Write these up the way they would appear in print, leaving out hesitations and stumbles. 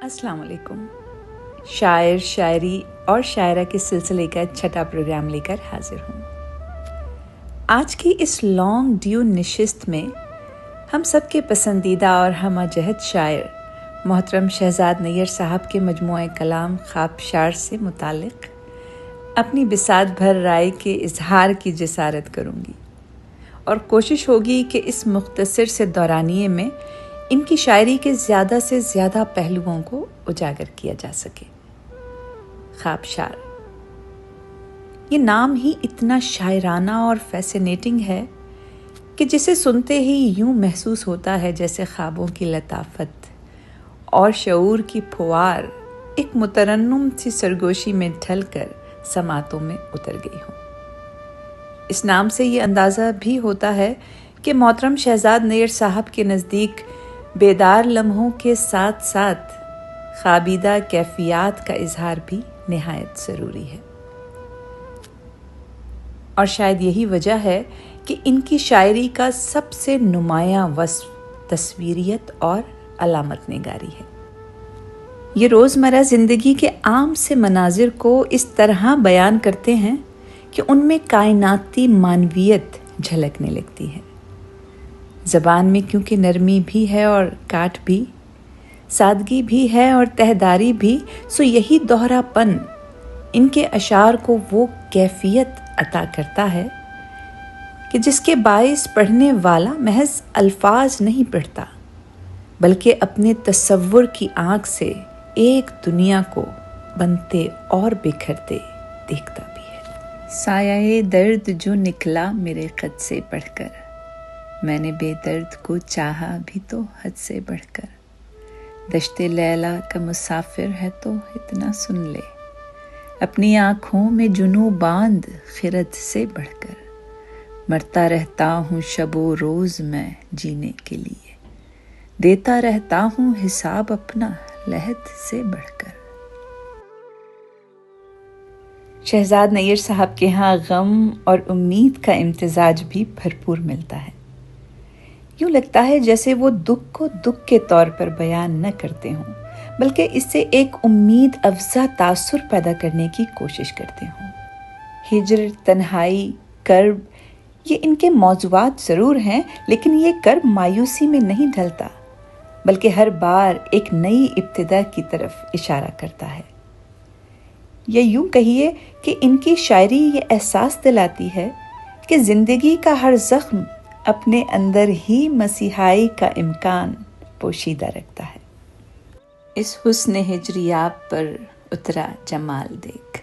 السلام علیکم. شاعر، شاعری اور شاعرہ کے سلسلے کا چھٹا پروگرام لے کر حاضر ہوں. آج کی اس لانگ ڈیو نشست میں ہم سب کے پسندیدہ اور ہمہ جہت شاعر محترم شہزاد نیّر صاحب کے مجموعہ کلام خوابشار سے متعلق اپنی بساط بھر رائے کے اظہار کی جسارت کروں گی اور کوشش ہوگی کہ اس مختصر سے دورانیے میں ان کی شاعری کے زیادہ سے زیادہ پہلوؤں کو اجاگر کیا جا سکے. خوابشار، یہ نام ہی اتنا شاعرانہ اور فیسینیٹنگ ہے کہ جسے سنتے ہی یوں محسوس ہوتا ہے جیسے خوابوں کی لطافت اور شعور کی پھوار ایک مترنم سی سرگوشی میں ڈھل کر سماعتوں میں اتر گئی ہوں. اس نام سے یہ اندازہ بھی ہوتا ہے کہ محترم شہزاد نیّر صاحب کے نزدیک بیدار لمحوں کے ساتھ ساتھ خوابیدہ کیفیات کا اظہار بھی نہایت ضروری ہے. اور شاید یہی وجہ ہے کہ ان کی شاعری کا سب سے نمایاں وصف تصویریت اور علامت نگاری ہے. یہ روزمرہ زندگی کے عام سے مناظر کو اس طرح بیان کرتے ہیں کہ ان میں کائناتی معنویت جھلکنے لگتی ہے. زبان میں کیونکہ نرمی بھی ہے اور کاٹ بھی، سادگی بھی ہے اور تہداری بھی، سو یہی دوہرا پن ان کے اشعار کو وہ کیفیت عطا کرتا ہے کہ جس کے باعث پڑھنے والا محض الفاظ نہیں پڑھتا بلکہ اپنے تصور کی آنکھ سے ایک دنیا کو بنتے اور بکھرتے دیکھتا بھی ہے. سایہ درد جو نکلا میرے خط سے پڑھ کر، میں نے بے درد کو چاہا بھی تو حد سے بڑھ کر. دشت لیلا کا مسافر ہے تو اتنا سن لے، اپنی آنکھوں میں جنوں باندھ خرد سے بڑھ کر. مرتا رہتا ہوں شب و روز میں جینے کے لیے، دیتا رہتا ہوں حساب اپنا لحد سے بڑھ کر. شہزاد نیّر صاحب کے ہاں غم اور امید کا امتزاج بھی بھرپور ملتا ہے. یوں لگتا ہے جیسے وہ دکھ کو دکھ کے طور پر بیان نہ کرتے ہوں بلکہ اس سے ایک امید افزا تاثر پیدا کرنے کی کوشش کرتے ہوں. ہجر، تنہائی، کرب، یہ ان کے موضوعات ضرور ہیں، لیکن یہ کرب مایوسی میں نہیں ڈھلتا بلکہ ہر بار ایک نئی ابتدا کی طرف اشارہ کرتا ہے. یا یوں کہیے کہ ان کی شاعری یہ احساس دلاتی ہے کہ زندگی کا ہر زخم اپنے اندر ہی مسیحائی کا امکان پوشیدہ رکھتا ہے. اس حسن ہجریاب پر اترا جمال دیکھ،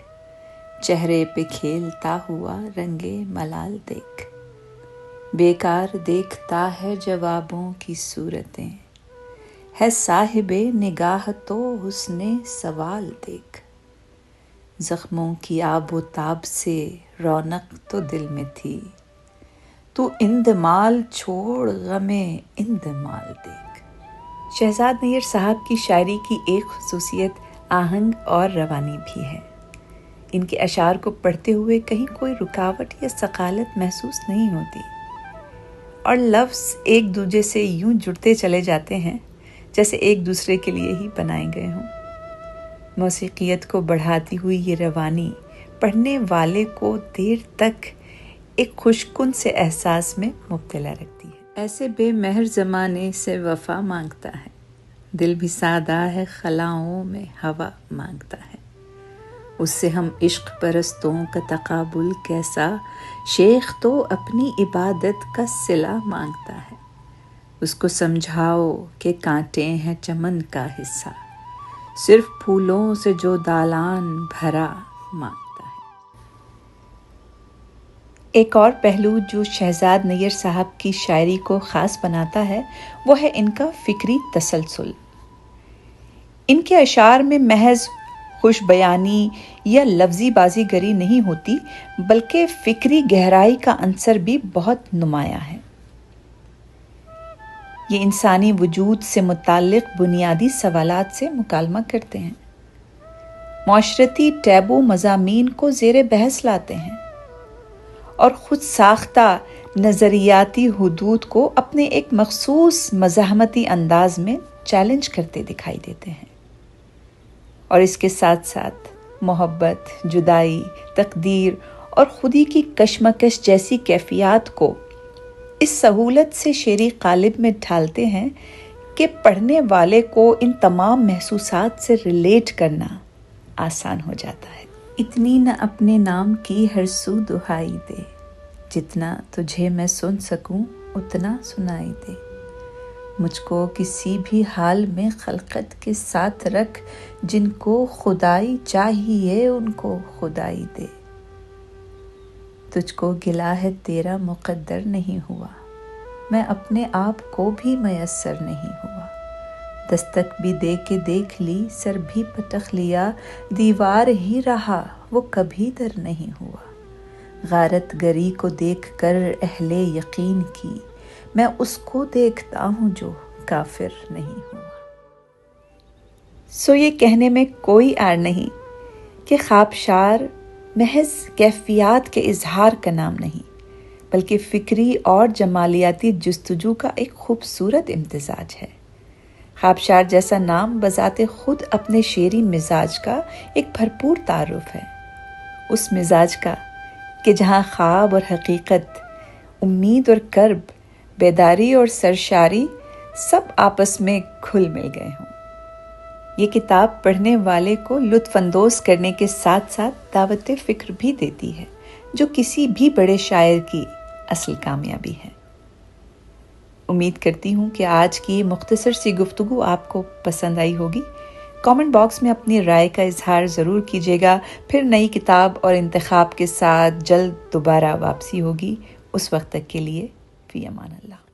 چہرے پہ کھیلتا ہوا رنگے ملال دیکھ. بیکار دیکھتا ہے جوابوں کی صورتیں، ہے صاحب نگاہ تو حسن سوال دیکھ. زخموں کی آب و تاب سے رونق تو دل میں تھی، تو اندمال چھوڑ غم اندمال دیکھ. شہزاد نیّر صاحب کی شاعری کی ایک خصوصیت آہنگ اور روانی بھی ہے. ان کے اشعار کو پڑھتے ہوئے کہیں کوئی رکاوٹ یا ثقالت محسوس نہیں ہوتی اور لفظ ایک دوسرے سے یوں جڑتے چلے جاتے ہیں جیسے ایک دوسرے کے لیے ہی بنائے گئے ہوں. موسیقیت کو بڑھاتی ہوئی یہ روانی پڑھنے والے کو دیر تک ایک خوشکن سے احساس میں مبتلا رکھتی ہے. ایسے بے مہر زمانے سے وفا مانگتا ہے، دل بھی سادہ ہے خلاؤں میں ہوا مانگتا ہے. اس سے ہم عشق پرستوں کا تقابل کیسا، شیخ تو اپنی عبادت کا صلہ مانگتا ہے. اس کو سمجھاؤ کہ کانٹے ہیں چمن کا حصہ، صرف پھولوں سے جو دالان بھرا مانگتا ہے. ایک اور پہلو جو شہزاد نیّر صاحب کی شاعری کو خاص بناتا ہے وہ ہے ان کا فکری تسلسل. ان کے اشعار میں محض خوش بیانی یا لفظی بازی گری نہیں ہوتی بلکہ فکری گہرائی کا عنصر بھی بہت نمایاں ہے. یہ انسانی وجود سے متعلق بنیادی سوالات سے مکالمہ کرتے ہیں، معاشرتی ٹیبو مضامین کو زیر بحث لاتے ہیں اور خود ساختہ نظریاتی حدود کو اپنے ایک مخصوص مزاحمتی انداز میں چیلنج کرتے دکھائی دیتے ہیں. اور اس کے ساتھ ساتھ محبت، جدائی، تقدیر اور خودی کی کشمکش جیسی کیفیات کو اس سہولت سے شعری قالب میں ڈھالتے ہیں کہ پڑھنے والے کو ان تمام محسوسات سے ریلیٹ کرنا آسان ہو جاتا ہے۔ اتنی نہ اپنے نام کی ہر سو دہائی دے، جتنا تجھے میں سن سکوں اتنا سنائی دے، مجھ کو کسی بھی حال میں خلقت کے ساتھ رکھ، جن کو خدائی چاہیے ان کو خدائی دے، تجھ کو گلہ ہے تیرا مقدر نہیں ہوا، میں اپنے آپ کو بھی میسر نہیں ہوا، دستک بھی دے کے دیکھ لی، سر بھی پٹخ لیا، دیوار ہی رہا وہ کبھی در نہیں ہوا، غارت گری کو دیکھ کر اہل یقین کی، میں اس کو دیکھتا ہوں جو کافر نہیں ہوا۔ سو یہ کہنے میں کوئی عار نہیں کہ خوابشار محض کیفیات کے اظہار کا نام نہیں، بلکہ فکری اور جمالیاتی جستجو کا ایک خوبصورت امتزاج ہے۔ خوابشار جیسا نام بذات خود اپنے شعری مزاج کا ایک بھرپور تعارف ہے، اس مزاج کا کہ جہاں خواب اور حقیقت، امید اور کرب، بیداری اور سرشاری سب آپس میں گھل مل گئے ہوں۔ یہ کتاب پڑھنے والے کو لطف اندوز کرنے کے ساتھ ساتھ دعوت فکر بھی دیتی ہے، جو کسی بھی بڑے شاعر کی اصل کامیابی ہے۔ امید کرتی ہوں کہ آج کی مختصر سی گفتگو آپ کو پسند آئی ہوگی۔ کامنٹ باکس میں اپنی رائے کا اظہار ضرور کیجیے گا۔ پھر نئی کتاب اور انتخاب کے ساتھ جلد دوبارہ واپسی ہوگی۔ اس وقت تک کے لیے فی امان اللہ۔